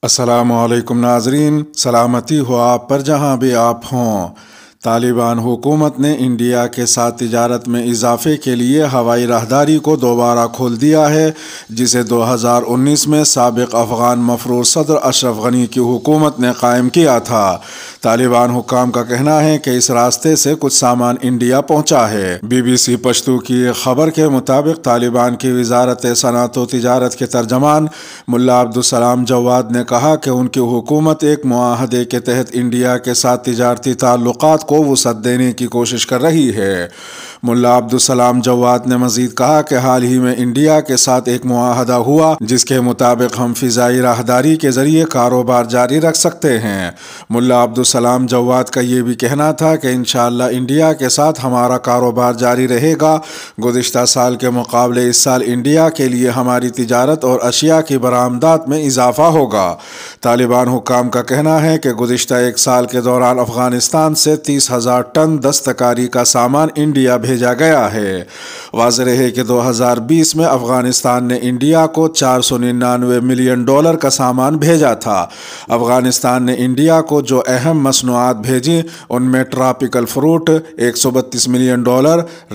السلام علیکم ناظرین، سلامتی ہو آپ پر جہاں بھی آپ ہوں۔ طالبان حکومت نے انڈیا کے ساتھ تجارت میں اضافے کے لیے ہوائی راہداری کو دوبارہ کھول دیا ہے، جسے 2019 میں سابق افغان مفروض صدر اشرف غنی کی حکومت نے قائم کیا تھا۔ طالبان حکام کا کہنا ہے کہ اس راستے سے کچھ سامان انڈیا پہنچا ہے۔ BBC پشتو کی ایک خبر کے مطابق طالبان کی وزارت صنعت و تجارت کے ترجمان ملا عبدالسلام جواد نے کہا کہ ان کی حکومت ایک معاہدے کے تحت انڈیا کے ساتھ تجارتی تعلقات کو وسعت دینے کی کوشش کر رہی ہے۔ ملا عبدالسلام جواد نے مزید کہا کہ حال ہی میں انڈیا کے ساتھ ایک معاہدہ ہوا جس کے مطابق ہم فضائی راہداری کے ذریعے کاروبار جاری رکھ سکتے ہیں۔ ملا عبدالسلام جواد کا یہ بھی کہنا تھا کہ انشاءاللہ انڈیا کے ساتھ ہمارا کاروبار جاری رہے گا۔ گزشتہ سال کے مقابلے اس سال انڈیا کے لیے ہماری تجارت اور اشیاء کی برآمدات میں اضافہ ہوگا۔ طالبان حکام کا کہنا ہے کہ گزشتہ ایک سال کے دوران افغانستان سے 30,000 ٹن دستکاری کا سامان انڈیا بھیجا گیا ہے۔ واضح ہے کہ 2020 میں افغانستان نے انڈیا کو $499 ملین کا سامان بھیجا تھا۔ افغانستان نے انڈیا کو جو اہم مصنوعات بھیجی ان میں tropical fruit $132 million,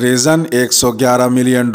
reason $111 million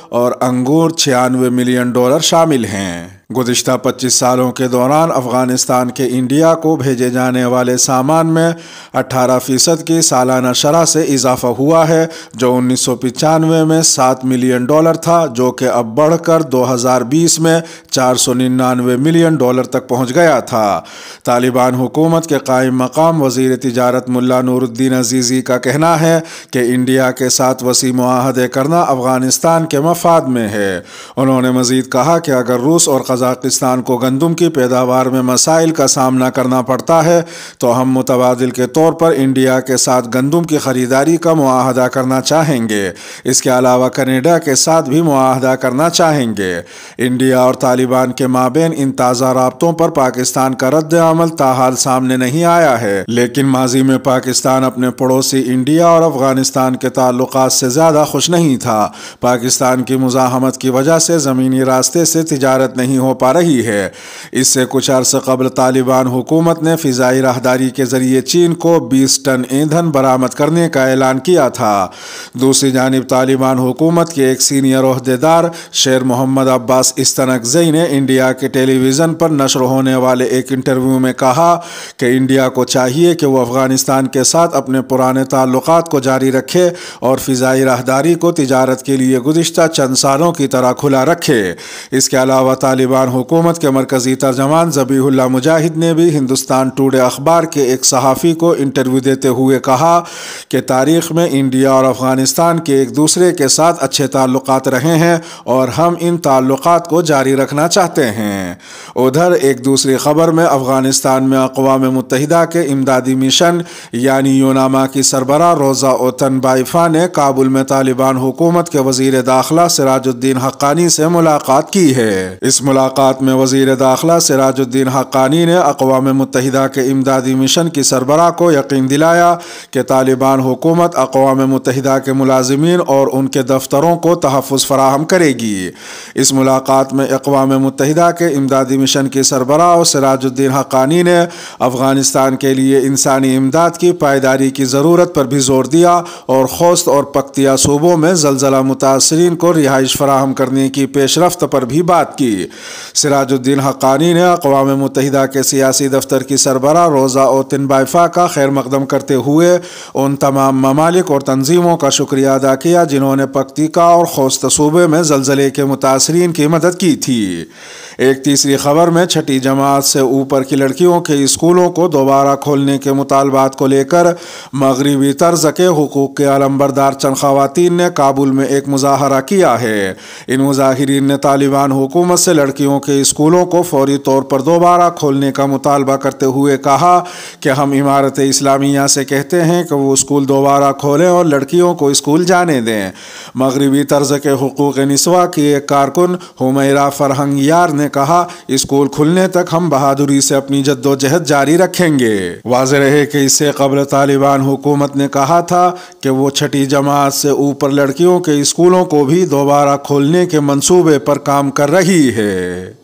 اور انگور $96 ملین شامل ہیں۔ گزشتہ 25 سالوں کے دوران افغانستان کے انڈیا کو بھیجے جانے والے سامان میں 18% کی سالانہ شرح سے اضافہ ہوا ہے، جو 1995 میں $7 ملین تھا، جو کہ اب بڑھ کر 2020 میں $499 ملین تک پہنچ گیا تھا۔ طالبان حکومت کے قائم مقام وزیر تجارت ملا نور الدین عزیزی کا کہنا ہے کہ انڈیا کے ساتھ وسیع معاہدے کرنا افغانستان کے مفاد میں ہے۔ انہوں نے مزید کہا کہ اگر روس اور قزاقستان کو گندم کی پیداوار میں مسائل کا سامنا کرنا پڑتا ہے تو ہم متبادل کے طور پر انڈیا کے ساتھ گندم کی خریداری کا معاہدہ کرنا چاہیں گے۔ اس کے علاوہ کینیڈا کے ساتھ بھی معاہدہ کرنا چاہیں گے۔ انڈیا اور طالبان کے مابین ان تازہ رابطوں پر پاکستان کا رد عمل تاحال سامنے نہیں آیا ہے، لیکن ماضی میں پاکستان اپنے پڑوسی انڈیا اور افغانستان کے تعلقات سے زیادہ خوش نہیں تھا۔ پاکستان کی مزاحمت کی وجہ سے زمینی راستے سے تجارت نہیں ہو پا رہی ہے۔ اس سے کچھ عرصہ قبل طالبان حکومت نے فضائی راہداری کے ذریعے چین کو 20 ٹن ایندھن برآمد کرنے کا اعلان کیا تھا۔ دوسری جانب طالبان حکومت کے ایک سینئر عہدیدار شیر محمد عباس استنکزئی نے انڈیا کے ٹیلی ویژن پر نشر ہونے والے ایک انٹرویو میں کہا کہ انڈیا کو چاہیے کہ وہ افغانستان کے ساتھ اپنے پرانے تعلقات کو جاری رکھے اور فضائی راہداری کو تجارت کے لیے گزشتہ چند سالوں کی طرح کھلا رکھے۔ اس کے علاوہ طالبان حکومت کے مرکزی ترجمان ذبیح اللہ مجاہد نے بھی ہندوستان ٹوڈے اخبار کے ایک صحافی کو انٹرویو دیتے ہوئے کہا کہ تاریخ میں انڈیا اور افغانستان کے ایک دوسرے کے ساتھ اچھے تعلقات رہے ہیں اور ہم ان تعلقات کو جاری رکھنا چاہتے ہیں۔ ادھر ایک دوسری خبر میں افغانستان میں اقوام متحدہ کے امدادی مشن یعنی یوناما کی سربراہ روزا اوتن بائیفا نے کابل میں طالبان حکومت کے وزیر داخلہ سراج الدین حقانی سے ملاقات کی ہے۔ اس ملاقات میں وزیر داخلہ سراج الدین حقانی نے اقوام متحدہ کے امدادی مشن کی سربراہ کو یقین دلایا کہ طالبان حکومت اقوام متحدہ کے ملازمین اور ان کے دفتروں کو تحفظ فراہم کرے گی۔ اس ملاقات میں اقوام متحدہ کے امدادی مشن کی سربراہ اور سراج الدین حقانی نے افغانستان کے لیے انسانی امداد کی پائیداری کی ضرورت پر بھی زور دیا اور خوست اور پکتیا صوبوں میں زلزلہ متاثرین کو رہائش فراہم کرنے کی پیش رفت پر بھی بات کی۔ سراج الدین حقانی نے اقوام متحدہ کے سیاسی دفتر کی سربراہ روزا اوتن بائیفا کا خیر مقدم کرتے ہوئے ان تمام ممالک اور تنظیموں کا شکریہ ادا کیا جنہوں نے پکتیکا اور خوست صوبے میں زلزلے کے متاثرین کی مدد کی تھی۔ ایک تیسری خبر میں چھٹی جماعت سے اوپر کی لڑکیوں کے اسکولوں کو دوبارہ کھولنے کے مطالبات کو لے کر مغربی طرز کے حقوق کے علمبردار چند خواتین نے کابل میں ایک مظاہرہ کیا ہے۔ ان مظاہرین نے طالبان حکومت سے لڑکیوں کے اسکولوں کو فوری طور پر دوبارہ کھولنے کا مطالبہ کرتے ہوئے کہا کہ ہم امارت اسلامیہ سے کہتے ہیں کہ وہ اسکول دوبارہ کھولیں اور لڑکیوں کو اسکول جانے دیں۔ مغربی طرز کے حقوق نسواں کی ایک کارکن حمیرہ فرہنگ یار نے کہا اسکول کھلنے تک ہم بہادری سے اپنی جدوجہد جاری رکھیں گے۔ واضح رہے کہ اس سے قبل طالبان حکومت نے کہا تھا کہ وہ چھٹی جماعت سے اوپر لڑکیوں کے اسکولوں کو بھی دوبارہ کھولنے کے منصوبے پر کام کر رہی ہے۔